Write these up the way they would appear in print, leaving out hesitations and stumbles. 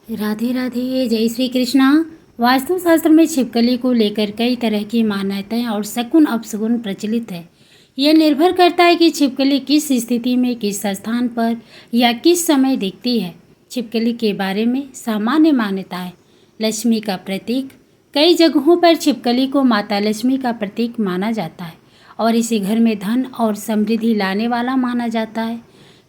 राधे राधे, जय श्री कृष्णा। वास्तुशास्त्र में छिपकली को लेकर कई तरह की मान्यताएं और शकुन अपशकुन प्रचलित है। यह निर्भर करता है कि छिपकली किस स्थिति में, किस स्थान पर या किस समय दिखती है। छिपकली के बारे में सामान्य मान्यताएं। लक्ष्मी का प्रतीक। कई जगहों पर छिपकली को माता लक्ष्मी का प्रतीक माना जाता है और इसे घर में धन और समृद्धि लाने वाला माना जाता है,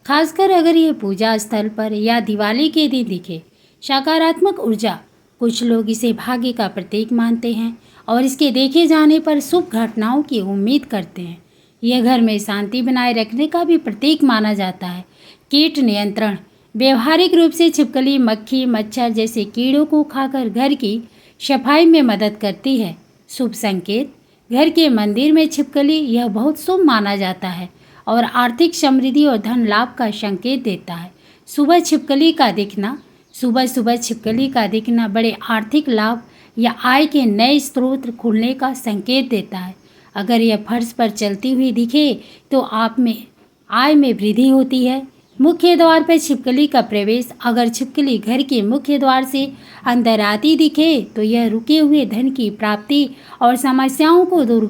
खासकर अगर ये पूजा स्थल पर या दिवाली के दिन दिखे। सकारात्मक ऊर्जा। कुछ लोग इसे भाग्य का प्रतीक मानते हैं और इसके देखे जाने पर शुभ घटनाओं की उम्मीद करते हैं। यह घर में शांति बनाए रखने का भी प्रतीक माना जाता है। कीट नियंत्रण। व्यवहारिक रूप से छिपकली मक्खी मच्छर जैसे कीड़ों को खाकर घर की सफाई में मदद करती है। शुभ संकेत। घर के मंदिर में छिपकली यह बहुत शुभ माना जाता है और आर्थिक समृद्धि और धन लाभ का संकेत देता है। सुबह छिपकली का दिखना। सुबह सुबह छिपकली का दिखना बड़े आर्थिक लाभ या आय के नए स्रोत खुलने का संकेत देता है। अगर यह फर्श पर चलती हुई दिखे तो आप में आय में वृद्धि होती है। मुख्य द्वार पर छिपकली का प्रवेश। अगर छिपकली घर के मुख्य द्वार से अंदर आती दिखे तो यह रुके हुए धन की प्राप्ति और समस्याओं को दूर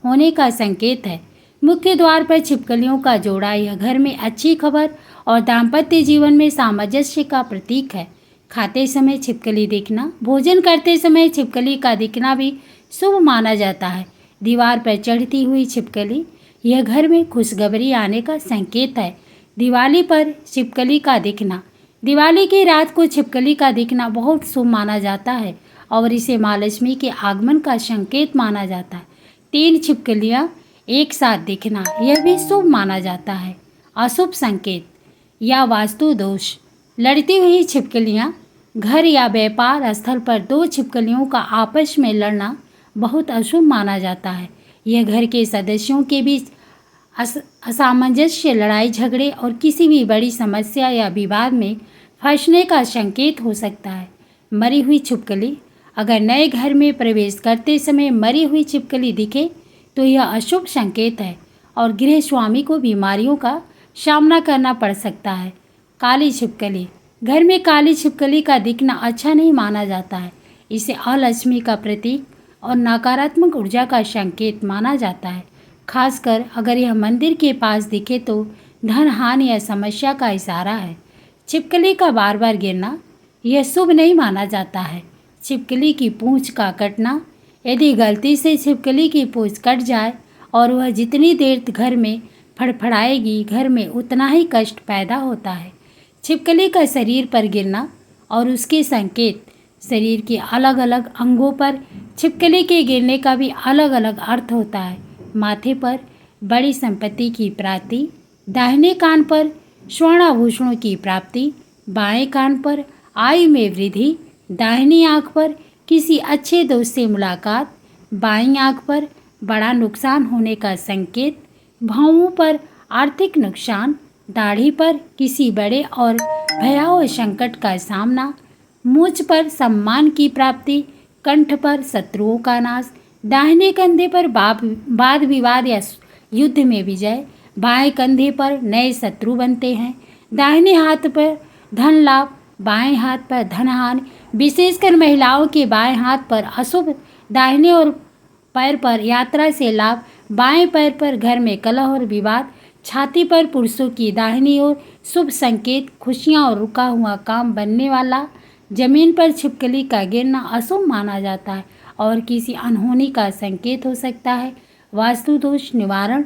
होने का संकेत है। मुख्य द्वार पर छिपकलियों का जोड़ा यह घर में अच्छी खबर और दाम्पत्य जीवन में सामंजस्य का प्रतीक है। खाते समय छिपकली दिखना। भोजन करते समय छिपकली का दिखना भी शुभ माना जाता है। दीवार पर चढ़ती हुई छिपकली यह घर में खुशखबरी आने का संकेत है। दिवाली पर छिपकली का दिखना। दिवाली की रात को छिपकली का दिखना बहुत शुभ माना जाता है और इसे माँ लक्ष्मी के आगमन का संकेत माना जाता है। 3 छिपकलियाँ एक साथ दिखना यह भी शुभ माना जाता है। अशुभ संकेत या वास्तु दोष। लड़ती हुई छिपकलियाँ। घर या व्यापार स्थल पर 2 छिपकलियों का आपस में लड़ना बहुत अशुभ माना जाता है। यह घर के सदस्यों के बीच असामंजस्य, लड़ाई झगड़े और किसी भी बड़ी समस्या या विवाद में फंसने का संकेत हो सकता है। मरी हुई छिपकली। अगर नए घर में प्रवेश करते समय मरी हुई छिपकली दिखे तो यह अशुभ संकेत है और गृह स्वामी को बीमारियों का सामना करना पड़ सकता है। काली छिपकली। घर में काली छिपकली का दिखना अच्छा नहीं माना जाता है। इसे अलक्ष्मी का प्रतीक और नकारात्मक ऊर्जा का संकेत माना जाता है, खासकर अगर यह मंदिर के पास दिखे तो धन हानि या समस्या का इशारा है। छिपकली का बार बार गिरना यह शुभ नहीं माना जाता है। छिपकली की पूंछ का कटना। यदि गलती से छिपकली की पूंछ कट जाए और वह जितनी देर घर में फड़फड़ाएगी, घर में उतना ही कष्ट पैदा होता है। छिपकली का शरीर पर गिरना और उसके संकेत। शरीर के अलग अलग अंगों पर छिपकली के गिरने का भी अलग अलग अर्थ होता है। माथे पर बड़ी संपत्ति की प्राप्ति। दाहिने कान पर स्वर्णाभूषणों की प्राप्ति। बाएं कान पर आयु में वृद्धि। दाहिनी आंख पर किसी अच्छे दोस्त से मुलाकात। बाईं आंख पर बड़ा नुकसान होने का संकेत। भौहों पर आर्थिक नुकसान। दाढ़ी पर किसी बड़े और भयावह संकट का सामना। मूंछ पर सम्मान की प्राप्ति। कंठ पर शत्रुओं का नाश। दाहिने कंधे पर वाद विवाद या युद्ध में विजय। बाएं कंधे पर नए शत्रु बनते हैं। दाहिने हाथ पर धन लाभ। बाएं हाथ पर धन हानि, विशेषकर महिलाओं के बाएं हाथ पर अशुभ। दाहिने और पैर पर यात्रा से लाभ। बाएं पैर पर घर में कलह और विवाद। छाती पर पुरुषों की दाहिनी ओर शुभ संकेत, खुशियां और रुका हुआ काम बनने वाला। जमीन पर छिपकली का गिरना अशुभ माना जाता है और किसी अनहोनी का संकेत हो सकता है। वास्तु दोष निवारण।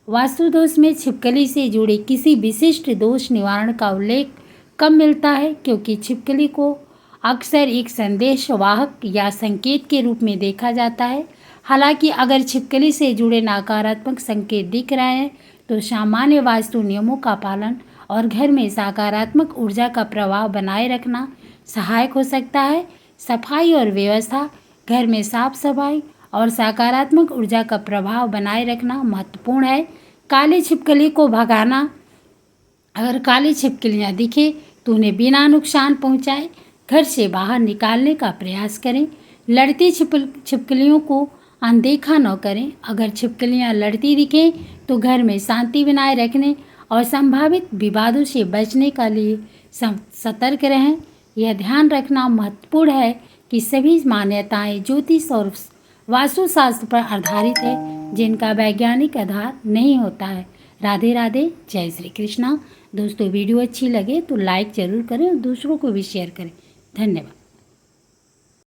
वास्तु दोष में छिपकली से जुड़े किसी विशिष्ट दोष निवारण का उल्लेख कम मिलता है, क्योंकि छिपकली को अक्सर एक संदेश वाहक या संकेत के रूप में देखा जाता है। हालांकि अगर छिपकली से जुड़े नकारात्मक संकेत दिख रहे हैं तो सामान्य वास्तु नियमों का पालन और घर में सकारात्मक ऊर्जा का प्रवाह बनाए रखना सहायक हो सकता है। सफाई और व्यवस्था। घर में साफ सफाई और सकारात्मक ऊर्जा का प्रभाव बनाए रखना महत्वपूर्ण है। काली छिपकली को भगाना। अगर काली छिपकलियाँ दिखे तो उन्हें बिना नुकसान पहुँचाए घर से बाहर निकालने का प्रयास करें। लड़ती छिपकलियों को अनदेखा न करें। अगर छिपकलियाँ लड़ती दिखें तो घर में शांति बनाए रखने और संभावित विवादों से बचने के लिए सतर्क रहें। यह ध्यान रखना महत्वपूर्ण है कि सभी मान्यताएं ज्योतिष और वास्तुशास्त्र पर आधारित है, जिनका वैज्ञानिक आधार नहीं होता है। राधे राधे, जय श्री कृष्णा। दोस्तों, वीडियो अच्छी लगे तो लाइक ज़रूर करें और दूसरों को भी शेयर करें। धन्यवाद।